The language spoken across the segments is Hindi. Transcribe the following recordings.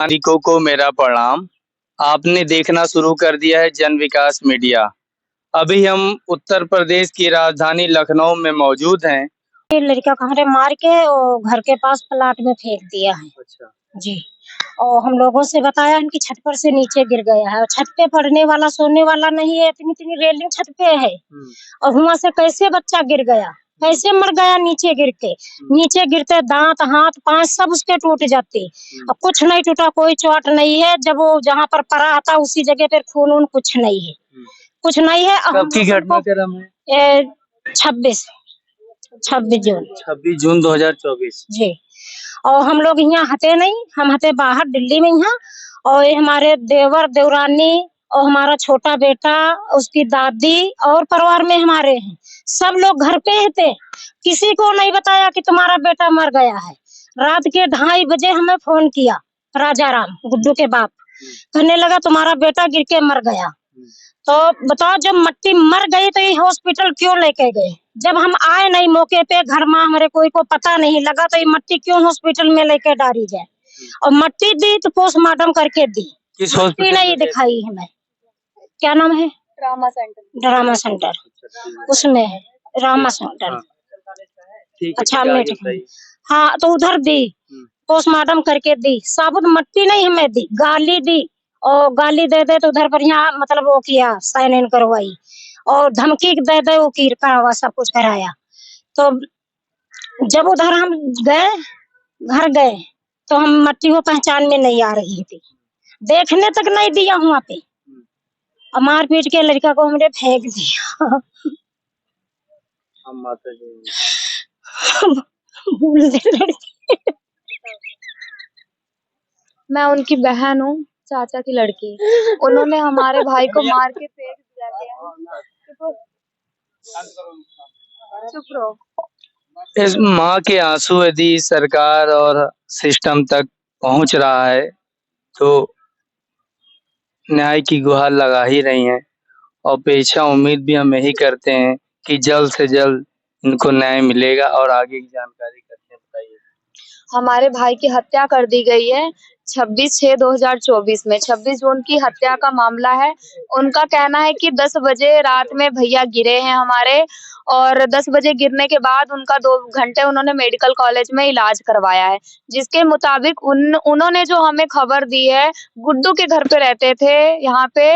नागरिकों को मेरा प्रणाम। आपने देखना शुरू कर दिया है जन विकास मीडिया। अभी हम उत्तर प्रदेश की राजधानी लखनऊ में मौजूद हैं। ये लड़का खंडे मार के और घर के पास प्लाट में फेंक दिया है। अच्छा। जी। और हम लोगों से बताया इनकी छत पर से नीचे गिर गया है और छत पे पड़ने वाला सोने वाला नहीं है, इतनी इतनी रेलिंग छत पे है। और वहाँ से कैसे बच्चा गिर गया, कैसे मर गया नीचे गिर के। नीचे गिरते दांत हाथ पांव सब उसके टूट जाते। अब कुछ नहीं टूटा, कोई चोट नहीं है। जब वो जहाँ पर पड़ा था उसी जगह पर खून वून कुछ नहीं है, कुछ नहीं है। कब की घटनाक्रम है? 26 जून 2024 जी। और हम लोग यहाँ हते नहीं, हम हते बाहर दिल्ली में यहाँ। और ये हमारे देवर देवरानी और हमारा छोटा बेटा, उसकी दादी और परिवार में हमारे हैं, सब लोग घर पे थे। किसी को नहीं बताया कि तुम्हारा बेटा मर गया है। रात के 2:30 बजे हमें फोन किया राजा राम गुड्डू के बाप, कहने लगा तुम्हारा बेटा गिर के मर गया। तो बताओ, जब मट्टी मर गई तो ये हॉस्पिटल क्यों लेके गए? जब हम आए नहीं मौके पे, घर में हमारे कोई को पता नहीं लगा, तो ये मट्टी क्यों हॉस्पिटल में लेके डाली जाए? और मट्टी दी तो पोस्टमार्टम करके दी, किस मट्टी नहीं दिखाई हमें। क्या नाम है? ड्रामा सेंटर उसमें है, रामा सेंटर। अच्छा हाँ, तो उधर दी, पोस्टमार्टम करके दी। साबुत मट्टी नहीं हमें दी, गाली दी। और गाली दे दे तो उधर पर यहाँ मतलब वो किया, साइन इन करवाई। और धमकी दे दे, वो करवा, सब कुछ कराया। तो जब उधर हम गए, घर गए, तो हम मट्टी को पहचान में नहीं आ रही थी, देखने तक नहीं दिया वहाँ पे। और मार पीट के लड़का को हमने फेंक दिया। भूल दे लड़की। मैं उनकी बहन हूँ, चाचा की लड़की। उन्होंने हमारे भाई को मार के फेंक दिया गया। चुप रहो। इस माँ के आंसू यदि सरकार और सिस्टम तक पहुंच रहा है तो न्याय की गुहार लगा ही रही हैं। और पेशा उम्मीद भी हम यही करते हैं कि जल्द से जल्द इनको न्याय मिलेगा। और आगे की जानकारी करते हैं, बताइए। हमारे भाई की हत्या कर दी गई है 26/6/2024 में। 26 जून की हत्या का मामला है। उनका कहना है कि 10 बजे रात में भैया गिरे हैं हमारे, और 10 बजे गिरने के बाद उनका 2 घंटे उन्होंने मेडिकल कॉलेज में इलाज करवाया है। जिसके मुताबिक उन्होंने जो हमें खबर दी है, गुड्डू के घर पे रहते थे यहाँ पे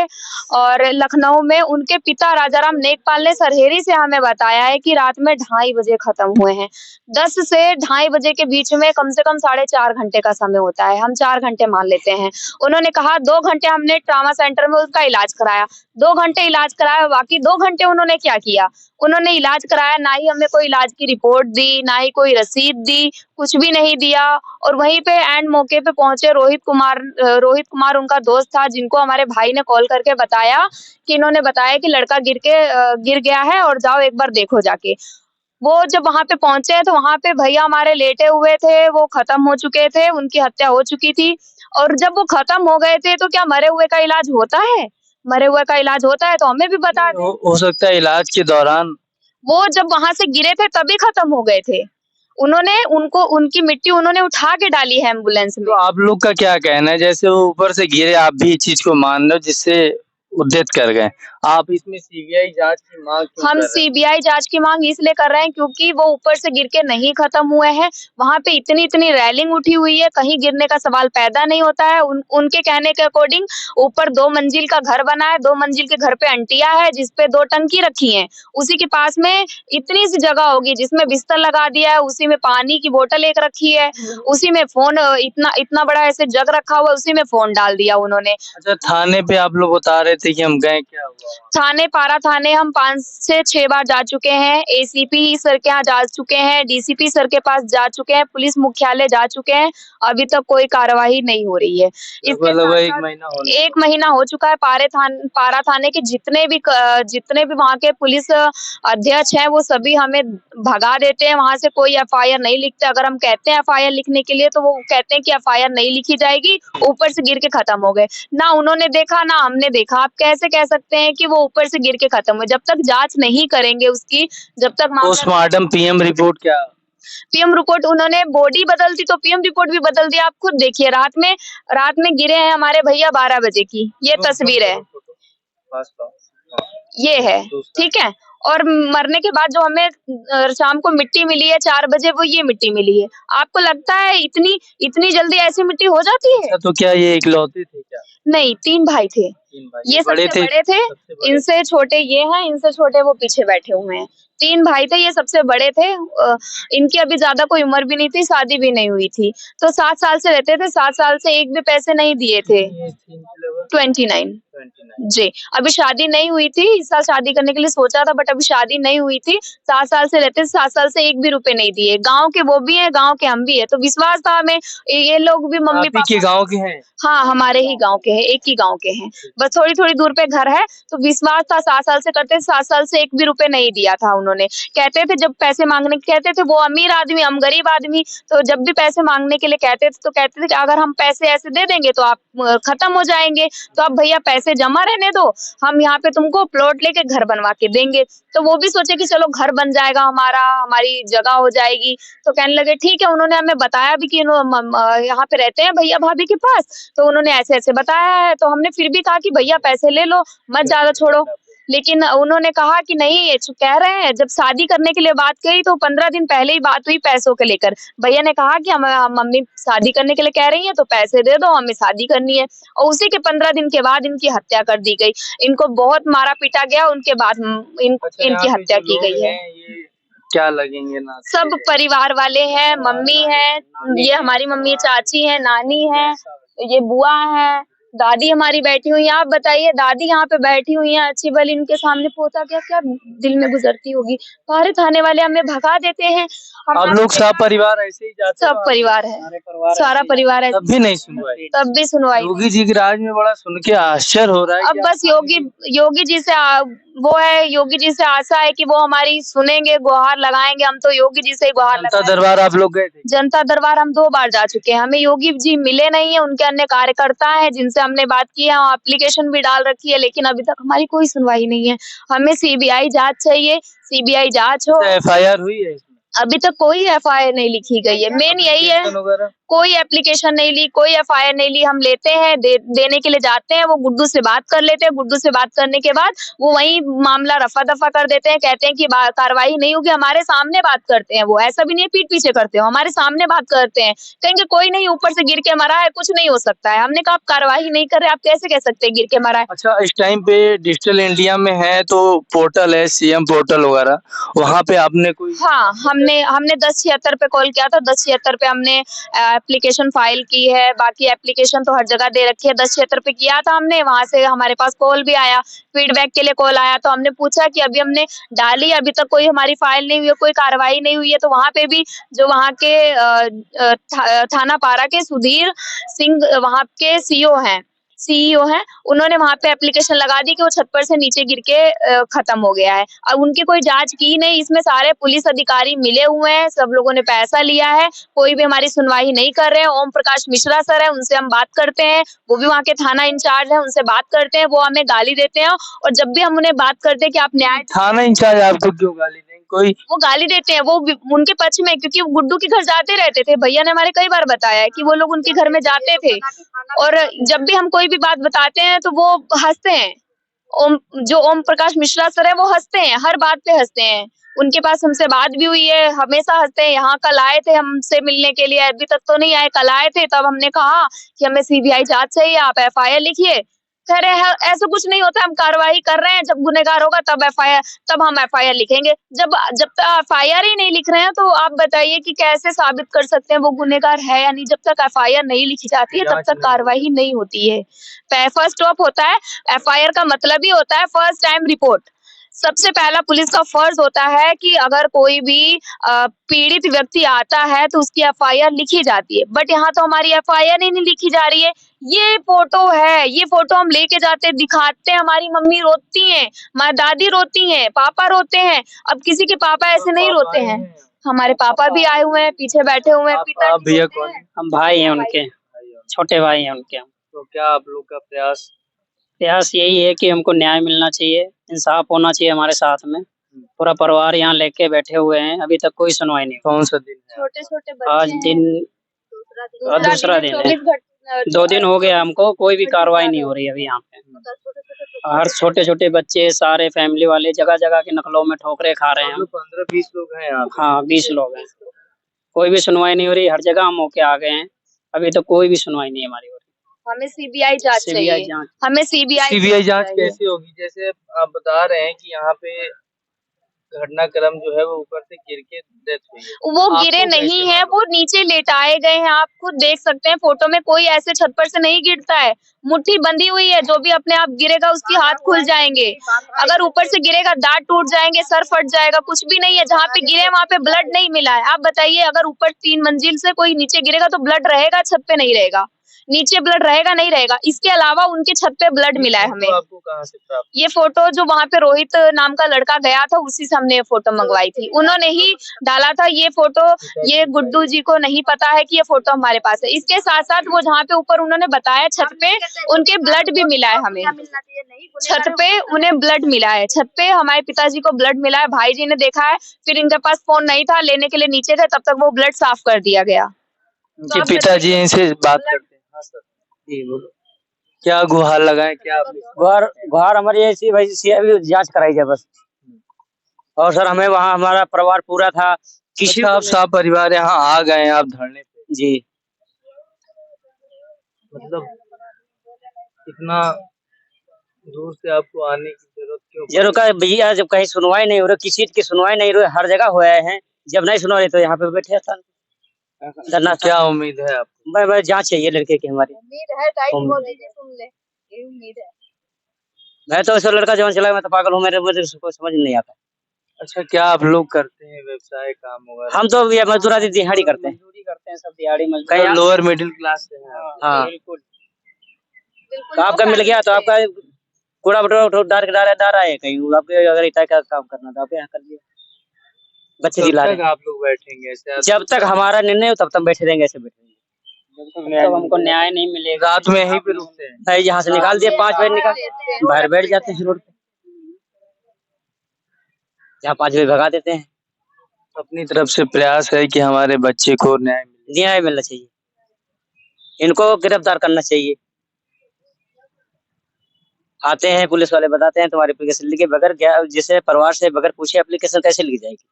और लखनऊ में। उनके पिता राजाराम नेकपाल ने सरहेरी से हमें बताया है कि रात में 2:30 बजे खत्म हुए हैं। 10 से 2:30 बजे के बीच में कम से कम 4.5 घंटे का समय होता है, हम 4 घंटे मान लेते हैं। उन्होंने कहा 2 घंटे हमने ट्रामा सेंटर में उसका इलाज कराया, 2 घंटे इलाज कराया। बाकी 2 घंटे उन्होंने क्या किया? उन्होंने इलाज कराया, ना ही हमें कोई इलाज की रिपोर्ट दी, ना ही कोई रसीद दी, कुछ भी नहीं दिया। और वहीं पे एंड मौके पे पहुंचे रोहित कुमार उनका दोस्त था, जिनको हमारे भाई ने कॉल करके बताया कि इन्होंने बताया कि लड़का गिर गया है और जाओ एक बार देखो जाके। वो जब वहां पे पहुंचे तो वहां पे भैया हमारे लेटे हुए थे, वो खत्म हो चुके थे, उनकी हत्या हो चुकी थी। और जब वो खत्म हो गए थे तो क्या मरे हुए का इलाज होता है? मरे हुए का इलाज होता है तो हमें भी बता दें। हो सकता है इलाज के दौरान वो जब वहां से गिरे थे तभी खत्म हो गए थे। उनकी मिट्टी उन्होंने उठा के डाली है एम्बुलेंस में। तो आप लोग का क्या कहना है? जैसे वो ऊपर से गिरे, आप भी इस चीज को मान रहे हो जिससे उद्यत कर गए, आप इसमें सीबीआई जांच की मांग क्यों हम कर रहे हैं? सीबीआई जांच की मांग इसलिए कर रहे हैं क्योंकि वो ऊपर से गिर के नहीं खत्म हुए हैं। वहां पे इतनी इतनी रैलिंग उठी हुई है, कहीं गिरने का सवाल पैदा नहीं होता है। उनके कहने के अकॉर्डिंग ऊपर 2 मंजिल का घर बना है, 2 मंजिल के घर पे अंटिया है जिसपे 2 टंकी रखी है। उसी के पास में इतनी सी जगह होगी जिसमें बिस्तर लगा दिया है, उसी में पानी की बोतल एक रखी है, उसी में फोन, इतना इतना बड़ा ऐसे जग रखा हुआ, उसी में फोन डाल दिया उन्होंने। अच्छा, थाने पे आप लोग बता रहे थे कि हम गए, क्या हुआ? थाने, पारा थाने हम 5 से 6 बार जा चुके हैं। एसीपी सर के यहाँ जा चुके हैं, डीसीपी सर के पास जा चुके हैं, पुलिस मुख्यालय जा चुके हैं। अभी तक कोई कार्रवाई नहीं हो रही है। मतलब 1 महीना हो चुका है। पारा थाने के जितने भी वहाँ के पुलिस अध्यक्ष हैं वो सभी हमें भगा देते हैं, वहाँ से कोई एफआईआर नहीं लिखते। अगर हम कहते हैं एफआईआर लिखने के लिए तो वो कहते हैं कि एफआईआर नहीं लिखी जाएगी, ऊपर से गिर के खत्म हो गए। ना उन्होंने देखा ना हमने देखा। आप कैसे कह सकते हैं कि वो ऊपर से गिर के खत्म हुए? जब तक जांच नहीं करेंगे उसकी, जब तक पोस्टमार्टम पीएम रिपोर्ट क्या पीएम रिपोर्ट उन्होंने बॉडी बदल दी तो पीएम रिपोर्ट भी बदल दिया। आप खुद देखिए, रात में गिरे हैं हमारे भैया 12 बजे की, ये तस्वीर है, ये है, ठीक है। और मरने के बाद जो हमें शाम को मिट्टी मिली है 4 बजे, वो ये मिट्टी मिली है। आपको लगता है इतनी जल्दी ऐसी मिट्टी हो जाती है? तो क्या ये इकलौते थे क्या? नहीं, 3 भाई थे। ये सबसे बड़े थे, इनसे छोटे ये हैं, इनसे छोटे वो पीछे बैठे हुए हैं। 3 भाई थे, ये सबसे बड़े थे। इनकी अभी ज्यादा कोई उम्र भी नहीं थी, शादी भी नहीं हुई थी, तो 7 साल से रहते थे। 7 साल से एक भी पैसे नहीं दिए थे। 29 जी। अभी शादी नहीं हुई थी, इस साल शादी करने के लिए सोचा था, बट अभी शादी नहीं हुई थी। 7 साल से रहते थे, 7 साल से एक भी रुपए नहीं दिए। गांव के वो भी हैं, गांव के हम भी हैं, तो विश्वास था हमें, ये लोग भी मम्मी पापा के गांव के हैं? हाँ, हमारे ही गांव के हैं, एक ही गांव के हैं, बस थोड़ी दूर पे घर है। तो विश्वास था, 7 साल से करते थे, 7 साल से एक भी रुपए नहीं दिया था उन्होंने। कहते थे जब पैसे मांगने कहते थे, वो अमीर आदमी, हम गरीब आदमी, तो जब भी पैसे मांगने के लिए कहते थे तो कहते थे कि अगर हम पैसे ऐसे दे देंगे तो आप खत्म हो जाएंगे, तो आप भैया पैसे जमा रहने दो, हम यहाँ पे तुमको प्लॉट लेके घर बनवा के देंगे। तो वो भी सोचे कि चलो घर बन जाएगा हमारा, हमारी जगह हो जाएगी। तो कहने लगे ठीक है। उन्होंने हमें बताया भी कि यहाँ पे रहते हैं भैया भाभी के पास, तो उन्होंने ऐसे ऐसे बताया है। तो हमने फिर भी कहा कि भैया पैसे ले लो, मत ज्यादा छोड़ो, लेकिन उन्होंने कहा कि नहीं, ये कह रहे हैं। जब शादी करने के लिए बात कही तो 15 दिन पहले ही बात हुई पैसों के लेकर। भैया ने कहा कि हम मम्मी शादी करने के लिए कह रही है, तो पैसे दे दो, हमें शादी करनी है। और उसी के 15 दिन के बाद इनकी हत्या कर दी गई। इनको बहुत मारा पीटा गया, उनके बाद इनकी हत्या की गई है। क्या लगेंगे ना? सब परिवार वाले हैं, मम्मी है, ये हमारी मम्मी, चाची है, नानी है, ये बुआ है, दादी हमारी बैठी हुई है। आप बताइए, दादी यहाँ पे बैठी हुई है अच्छी भली, इनके सामने पोता क्या क्या दिल में गुजरती होगी। सारे थाने वाले हमें भगा देते हैं। हम लोग सब परिवार ऐसे ही जाते हैं, सब परिवार है, सारा परिवार है, तब भी नहीं सुनवाई, तब भी सुनवाई। योगी जी के राज में बड़ा सुन के आश्चर्य हो रहा है। अब बस योगी जी से वो है, योगी जी से आशा है कि वो हमारी सुनेंगे, गुहार लगाएंगे। हम तो योगी जी से ही गुहार जनता दरबार आप लोग गए थे? जनता दरबार हम 2 बार जा चुके हैं, हमें योगी जी मिले नहीं है। उनके अन्य कार्यकर्ता हैं जिनसे हमने बात की है, एप्लीकेशन भी डाल रखी है, लेकिन अभी तक हमारी कोई सुनवाई नहीं है। हमें सीबीआई जांच चाहिए, सीबीआई जांच हो। एफआईआर हुई है? अभी तक कोई एफआईआर नहीं लिखी गई है, मेन यही है। कोई एप्लीकेशन नहीं ली, कोई एफआईआर नहीं ली। हम लेते हैं, देने के लिए जाते हैं, वो गुड्डू से बात कर लेते हैं। गुड्डू से बात करने के बाद वो वही मामला रफा दफा कर देते हैं, कहते हैं कि कार्रवाई नहीं होगी। हमारे सामने बात करते हैं, वो ऐसा भी नहीं पीठ पीछे करते हो, हमारे सामने बात करते हैं। कहेंगे कोई नहीं, ऊपर से गिर के मरा है, कुछ नहीं हो सकता है। हमने कहा आप कार्रवाई नहीं कर रहे, आप कैसे कह सकते हैं गिर के मरा है? अच्छा, इस टाइम पे डिजिटल इंडिया में है तो पोर्टल है, सीएम पोर्टल वगैरह, वहाँ पे आपने कोई? हाँ, हमने 1076 पे कॉल किया था, 1076 पे हमने एप्लीकेशन फाइल की है। बाकी एप्लीकेशन तो हर जगह दे रखी है, 1076 पे किया था हमने, वहां से हमारे पास कॉल भी आया, फीडबैक के लिए कॉल आया। तो हमने पूछा कि अभी हमने डाली, अभी तक कोई हमारी फाइल नहीं हुई है, कोई कार्रवाई नहीं हुई है। तो वहां पे भी जो वहां के थाना पारा के सुधीर सिंह वहां के सीईओ हैं, उन्होंने वहां पे एप्लीकेशन लगा दी कि वो छत पर से नीचे गिर के खत्म हो गया है। अब उनकी कोई जांच की नहीं, इसमें सारे पुलिस अधिकारी मिले हुए हैं, सब लोगों ने पैसा लिया है, कोई भी हमारी सुनवाई नहीं कर रहे हैं। ओम प्रकाश मिश्रा सर है, उनसे हम बात करते हैं, वो भी वहाँ के थाना इंचार्ज है, उनसे बात करते हैं, वो हमें गाली देते हैं। और जब भी हम उन्हें बात करते हैं कि आप न्याय, थाना इंचार्ज आपको क्यों गाली देंगे? कोई वो गाली देते हैं, वो उनके पक्ष में, क्योंकि वो गुड्डू के घर जाते रहते थे। भैया ने हमारे कई बार बताया है कि वो लोग उनके घर में जाते थे, और जब भी हम कोई भी बात बताते हैं तो वो हंसते हैं। ओम प्रकाश मिश्रा सर है, वो हंसते हैं, हर बात पे हंसते हैं। उनके पास हमसे बात भी हुई है, हमेशा हंसते हैं। यहाँ कल आए थे हमसे मिलने के लिए, अभी तक तो नहीं आए, कल आए थे, तब हमने कहा कि हमें सीबीआई जांच चाहिए, आप एफआईआर लिखिए। कह रहे हैं ऐसा कुछ नहीं होता, हम कार्रवाई कर रहे हैं, जब गुनहगार होगा तब हम एफआईआर लिखेंगे। जब तक एफआईआर ही नहीं लिख रहे हैं, तो आप बताइए कि कैसे साबित कर सकते हैं वो गुनहगार है या नहीं। जब तक एफआईआर नहीं लिखी जाती है, तब तक कार्रवाई नहीं होती है। फर्स्ट स्टॉप होता है, एफआईआर का मतलब ही होता है फर्स्ट टाइम रिपोर्ट। सबसे पहला पुलिस का फर्ज होता है कि अगर कोई भी पीड़ित व्यक्ति आता है तो उसकी एफआईआर लिखी जाती है, बट यहाँ तो हमारी एफआईआर ही नहीं लिखी जा रही है। ये फोटो है, ये फोटो हम लेके जाते दिखाते हैं, हमारी मम्मी रोती हैं, हमारी दादी रोती हैं, पापा रोते हैं। अब किसी के पापा ऐसे नहीं रोते हैं, हमारे पापा भी आए हुए हैं, पीछे बैठे हुए हैं, पिता भैया कौन? हम भाई हैं उनके, छोटे भाई हैं उनके। तो क्या आप लोग का प्रयास? प्रयास यही है कि हमको न्याय मिलना चाहिए, इंसाफ होना चाहिए हमारे साथ में। पूरा परिवार यहाँ लेके बैठे हुए हैं, अभी तक कोई सुनवाई नहीं कौन सा दिन है? छोटे छोटे आज बच्चे दिन हैं, दूसरा दिन है। 24 2 दिन हो गया हमको, कोई भी कार्रवाई नहीं हो रही अभी यहाँ पे। हर छोटे छोटे बच्चे सारे फैमिली वाले जगह जगह के नकलों में ठोकरे खा रहे हैं। 15-20 लोग हैं यहाँ पे। हाँ 20 लोग हैं, कोई भी सुनवाई नहीं हो रही। हर जगह हम होके आ गए हैं, अभी तक कोई भी सुनवाई नहीं हमारी हो रही। हमें सीबीआई जांच सीबीआई चाहिए, जांच। हमें सीबीआई जांच कैसे होगी? जैसे आप बता रहे हैं कि यहाँ पे घटनाक्रम जो है वो ऊपर से गिर के डेथ हुई है। वो आपको गिरे कैसे नहीं है, मालूम? वो नीचे लेटाए गए हैं। आप खुद देख सकते हैं फोटो में, कोई ऐसे छत पर से नहीं गिरता है। मुट्ठी बंधी हुई है, जो भी अपने आप गिरेगा उसके हाथ खुल जाएंगे। अगर ऊपर से गिरेगा दांत टूट जाएंगे, सर फट जाएगा, कुछ भी नहीं है। जहाँ पे गिरे वहाँ पे ब्लड नहीं मिला है। आप बताइए, अगर ऊपर 3 मंजिल से कोई नीचे गिरेगा तो ब्लड रहेगा, छत पे नहीं रहेगा। नीचे ब्लड रहेगा नहीं रहेगा। इसके अलावा उनके छत पे ब्लड मिला है हमें। आपको कहाँ से प्राप्त? ये फोटो जो वहाँ पे रोहित नाम का लड़का गया था, उसी से हमने ये फोटो मंगवाई थी। उन्होंने ही डाला था ये फोटो। ये गुड्डू जी को नहीं पता है कि ये फोटो हमारे पास है। इसके साथ साथ वो जहाँ पे ऊपर उन्होंने बताया छत पे उनके ब्लड भी मिला है हमें। छत पे उन्हें ब्लड मिला है, छत पे हमारे पिताजी को ब्लड मिला है। भाई जी ने देखा है, फिर इनके पास फोन नहीं था, लेने के लिए नीचे थे, तब तक वो ब्लड साफ कर दिया गया। उनके पिताजी इनसे बात करते हैं। हाँ सर, जी बोलो। क्या गुहार लगाए? क्या आपने? गुहार हमारी ऐसी भाई अभी जांच कराई जाए बस। और सर हमें वहाँ हमारा परिवार पूरा था, किसी अच्छा, आप सब परिवार यहाँ आ गए हैं आप धरने पे? जी मतलब इतना दूर से आपको आने की जरूरत क्यों? जरूर का भैया, जब कहीं सुनवाई नहीं हो रही, किसी चीज की सुनवाई नहीं हो रही, हर जगह हुआ है। जब नहीं सुनवाई तो यहाँ पे बैठे था धरना। क्या उम्मीद है आपको? मैं जांच चाहिए लड़के की हमारी। उम्मीद है, टाइट बोल दीजिए, सुन ले। ये उम्मीद है। मैं तो ऐसा लड़का जवान चला, मैं तो पागल हूँ, मेरे मुझे कुछ समझ नहीं आता। अच्छा, क्या आप लोग करते हैं व्यवसाय काम वगैरह? हम तो ये मजदूरी दिहाड़ी करते हैं। मजदूरी करते हैं, सब दिहाड़ी मजदूरी। कहीं लोअर मिडिल क्लास से हैं आप? हाँ, बिल्कुल। तो आपका मिल गया तो आपका कूड़ा बटोरा डार आए कहीं, आपके अगर इतना का काम करना तो आप यहाँ कर लिया। बच्चे कब दिला तक रहे हैं। आप लोग बैठेंगे ऐसे? जब तक हमारा निर्णय हो तब तक बैठे रहेंगे, ऐसे बैठे रहेंगे। जब हमको न्याय नहीं मिलेगा। रात में यहीं पे रुकते हैं? भाई यहाँ से निकाल दिए 5 बजे, निकाल बाहर बैठ जाते हैं रोड पे, यहाँ 5 बजे भगा देते हैं। अपनी तरफ से प्रयास है कि हमारे बच्चे को न्याय मिले। न्याय मिलना चाहिए, इनको गिरफ्तार करना चाहिए। आते हैं पुलिस वाले, बताते हैं तुम्हारी एप्लीकेशन लिखे बगैर जिसे परिवार से बगैर पूछे एप्लीकेशन कैसे लिखी जाएगी?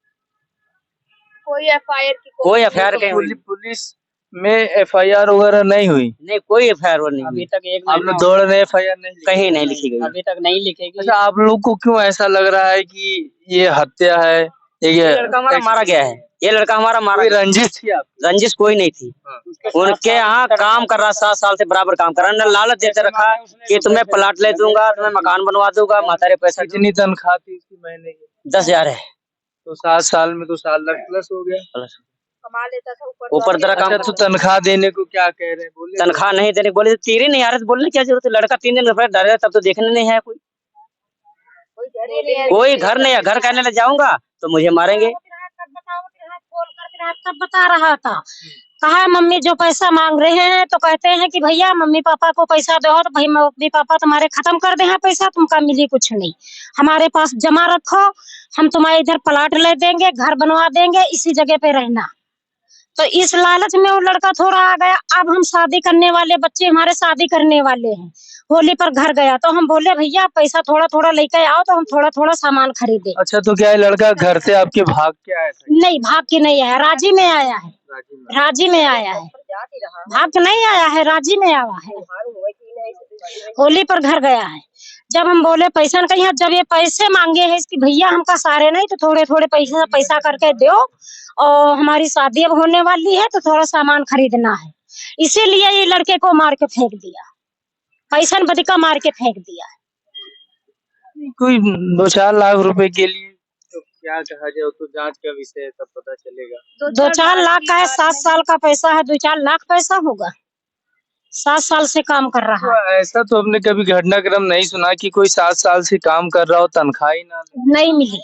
कोई एफआईआर की कोई एफआईआर कहीं हुई पुलिस में एफआईआर वगैरह नहीं हुई? नहीं, कोई एफआईआर नहीं अभी हुई। तक एक आप लोग दौड़ रहे एफआईआर नहीं लिखी? कहीं नहीं लिखी गई। अभी तक नहीं लिखेगी। अच्छा, आप लोग को क्यों ऐसा लग रहा है कि ये हत्या है? ये लड़का हमारा मारा गया है, ये लड़का हमारा मारा। रंजिश थी आप? रंजिश कोई नहीं थी। उनके यहाँ काम कर रहा, 7 साल से बराबर काम कर रहा है। लालच देते रखा कि तुम्हें प्लाट ले दूंगा, तुम्हें मकान बनवा दूंगा, मातारे पैसा। कितनी तनख्वाह थी उसकी महीने की? 10,000 है। तो 7 साल में तो 7 लाख प्लस हो गया। कमा लेता था ऊपर तरह काम। अच्छा, तो तनख्वाह देने को क्या कह रहे हैं? बोले तनख्वाह नहीं देने बोले, तेरे नहीं आ रहे तो बोलने क्या जरूरत है? लड़का 3 दिन में डर तब तो देखने नहीं है कोई घर नहीं है। घर कहने लग जाऊंगा तो मुझे मारेंगे। तब बता रहा था, कहा मम्मी जो पैसा मांग रहे हैं तो कहते हैं कि भैया मम्मी पापा को पैसा दो, तो भाई मम्मी पापा तुम्हारे खत्म कर दे हैं पैसा, तुमका मिली कुछ नहीं, हमारे पास जमा रखो, हम तुम्हारे इधर प्लाट ले देंगे, घर बनवा देंगे, इसी जगह पे रहना। तो इस लालच में वो लड़का थोड़ा आ गया। अब हम शादी करने वाले, बच्चे हमारे शादी करने वाले हैं, होली पर घर गया तो हम बोले भैया पैसा थोड़ा थोड़ा लेकर आओ, तो हम थोड़ा थोड़ा सामान खरीदे। अच्छा, तो क्या ये लड़का घर से आपके भाग के आया था? नहीं, भाग के नहीं आया, राजी में आया है। राजी में आया है, भाग के नहीं आया है, राजी में आया है। होली पर घर गया है। जब हम बोले पैसा कहीं, जब ये पैसे मांगे हैं इसकी भैया हमका सारे नहीं, तो थोड़े थोड़े पैसा करके दो, और हमारी शादी अब होने वाली है तो थोड़ा सामान खरीदना है, इसीलिए ये लड़के को मार के फेंक दिया, पैसा बदिका मार के फेंक दिया। कोई 2-4 लाख रुपए के लिए तो क्या कहा जाए, तो जांच का विषय है, तब पता चलेगा। 2-4 लाख का है, 7 साल का पैसा है, 2-4 लाख पैसा होगा। 7 साल से काम कर रहा है। तो ऐसा तो हमने कभी घटनाक्रम नहीं सुना कि कोई 7 साल से काम कर रहा हो, तनख्वाह ही ना नहीं मिली,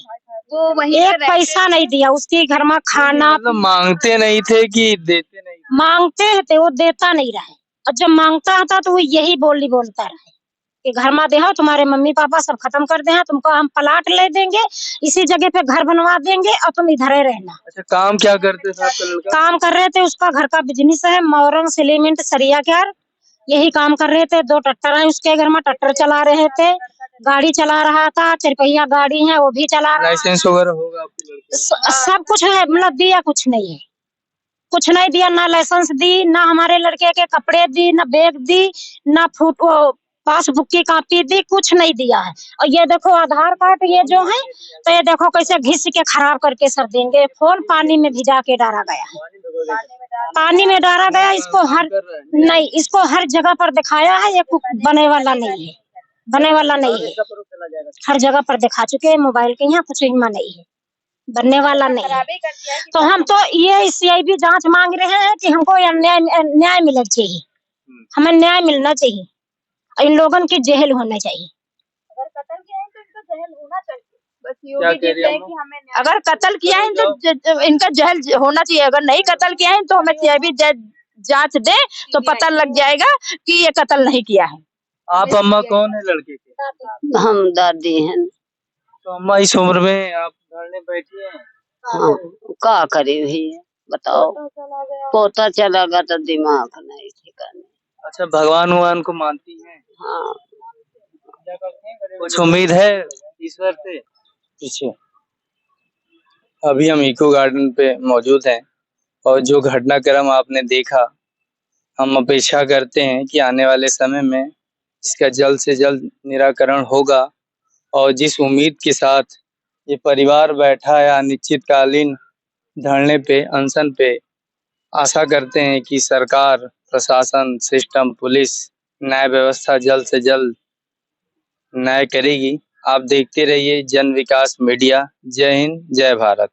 वो वहीं एक पैसा नहीं दिया। उसके घर में खाना, मतलब मांगते नहीं थे कि देते नहीं? मांगते थे, वो देता नहीं रहे, और जब मांगता था तो वो यही बोलता रहे। कि घर में देहो, तुम्हारे मम्मी पापा सब खत्म कर दे हैं, तुमको हम प्लाट ले देंगे, इसी जगह पे घर बनवा देंगे और तुम इधर ही रहना। अच्छा, काम क्या करते थे आपका लड़का? काम कर रहे थे, उसका घर का बिजनेस है, मोरंग सीमेंट सरिया क्यार, यही काम कर रहे थे। 2 ट्रैक्टर है उसके घर में, ट्रैक्टर चला रहे थे, गाड़ी चला रहा था, 4 पहिया गाड़ी है वो भी चला रहा है। लाइसेंस वगैरह होगा आपके लड़के का? सब कुछ है, मतलब दिया कुछ नहीं है, कुछ नहीं दिया, ना लाइसेंस दी, ना हमारे लड़के के कपड़े दी, ना बैग दी, ना फोटो पासबुक की कॉपी दी, कुछ नहीं दिया है। और ये देखो आधार कार्ड ये जो है, तो ये देखो कैसे घिस के खराब करके सर देंगे। फोन पानी में भिजा के डाला गया है, पानी में डाला गया। इसको इसको हर जगह पर दिखाया है, ये बने वाला नहीं है, बने वाला नहीं है, हर जगह पर दिखा चुके हैं। मोबाइल के यहाँ कुछ इमा नहीं है, बनने वाला नहीं है। तो हम तो ये CIB जांच मांग रहे हैं कि हमको न्याय मिलना चाहिए, हमें न्याय मिलना चाहिए, इन लोगों की जेल होना चाहिए। अगर कत्ल किया है तो इनका जेल होना चाहिए। बस क्या कह रही है कि हमें अगर कत्ल किया है तो इनका जेल होना चाहिए। अगर नहीं कत्ल किया है तो हमें CIB जांच दे तो पता लग जाएगा कि ये कत्ल नहीं किया है। आप अम्मा कौन है लड़के के? हम दादी हैं। तो अम्मा इस उम्र में आप धरने बैठी हैं? हाँ, का करे भैया बताओ, पोता चला गया तो दिमाग नहीं ठिकाने। अच्छा, भगवान भगवान को मानती हैं? हाँ, कुछ उम्मीद है ईश्वर से? पीछे अभी हम इको गार्डन पे मौजूद हैं और जो घटनाक्रम आपने देखा, हम अपेक्षा करते हैं कि आने वाले समय में इसका जल्द से जल्द निराकरण होगा। और जिस उम्मीद के साथ ये परिवार बैठा है अनिश्चितकालीन धरने पे, अनशन पे, आशा करते हैं कि सरकार, प्रशासन, सिस्टम, पुलिस, न्याय व्यवस्था जल्द से जल्द न्याय करेगी। आप देखते रहिए जन विकास मीडिया। जय हिंद, जय भारत।